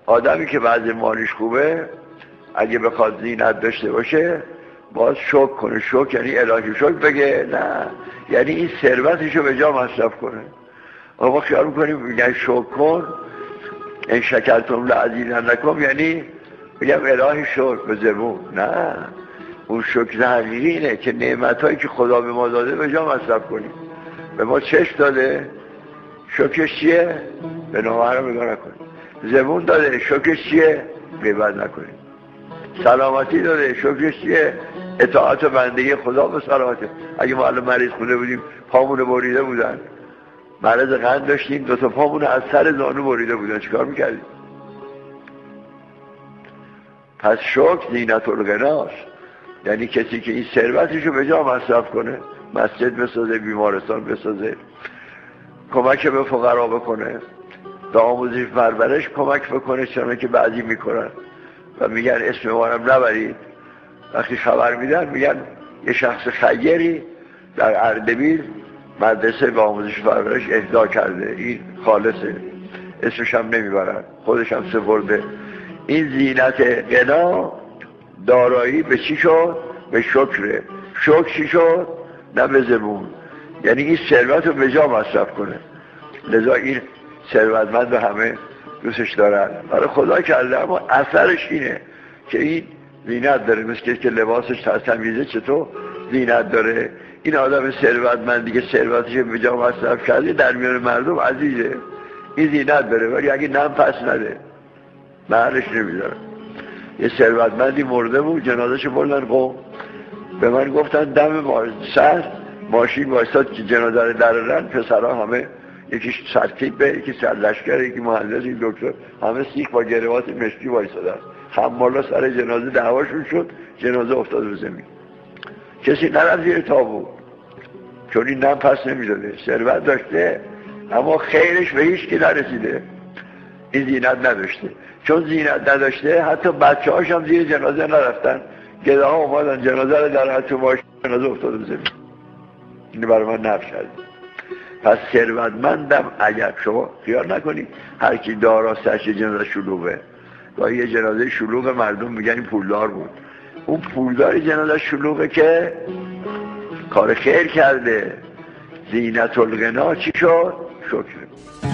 آدمی که بعضی مالش خوبه اگه بخواد زینت داشته باشه باز شکر کنه. شکر یعنی الهی شکر بگه؟ نه، یعنی این ثروتشو به جا مصرف کنه. ما خیال میکنیم میگن شکر کن، این شکرتم لعزیزنکم یعنی بگم الهی شکر به زبون. نه، اون شکر حقیقی اینه که نعمتایی که خدا به ما داده به جا مصرف کنیم. به ما چشم داده، شکرش چیه؟ به نامحرم نگاه نکنیم. زبون داده، شکرش چیه؟ غیبت نکنیم. سلامتی داده، شکرش چیه؟ اطاعت و بندگی خدا به سلامتی. اگه ما الان مریض خونه بودیم پامون بریده بودن، مرض قند داشتیم 2 تا پامون از سر زانو بریده بودن، چیکار میکردیم؟ پس شکر زینت الغناست، یعنی کسی که این ثروتشو به جا مصرف کنه، مسجد بسازه، بیمارستان بسازه، کمک به فقرا بکنه، به آموزش پرورش کمک بکنه، چون که بعضی میکنن و میگن اسم ما هم نبرید. وقتی خبر میدن میگن یه شخص خیری در اردبیل مدرسه به آموزش پرورش اهدا کرده، این خالصه، اسمش هم نمیبرن، خودش هم سپرده. این زینت غنا دارایی به چی شد؟ به شکره. شکر چی شد؟ نه به زبون، یعنی این ثروت رو به جا مصرف کنه. لذا این ثروتمند رو همه دوستش دارن، برای خدا کرده، اما اثرش اینه که این زینت داره، مثل که لباسش تمیزه چطور زینت داره. این آدم ثروتمندی که ثروتش به جا مصرف کرده در میان مردم عزیزه، این زینت داره، ولی اگه نم پس نده محلش نمیذاره. یه ثروتمندی مرده بود، جنازه‌شو بردن قم، به من گفتن دم سر ماشین وایساد که جنازه رو درارن، پسرها همه یکی سرتیپه، یکی سرلشکر، یکی مهندس، یکی دکتر، همه سیخ با گروات مشکی وایسادن. حمالا سر جنازه دعواشون شد، جنازه افتاد رو زمین، کسی نرفت زیر تابوت، چون این نم پس نمیداده. ثروت داشته اما خیرش به هیچ کی نرسیده، این زینت نداشته. چون زینت نداشته حتی بچه هاش هم زیر جنازه نرفتن، گده ها اومدن جنازه رو در حتی ماشین، جنازه افتاد رو زمین. اینو برای من نفس کرد. پس ثروتمندم، اگر شما خیال نکنید هر کی داراستش جنازه شلوغه، و یه جنازه شلوغ مردم میگن این پولدار بود، اون پولداری جنازه شلوغه که کار خیر کرده. زینت الغنا چی شد؟ شکر.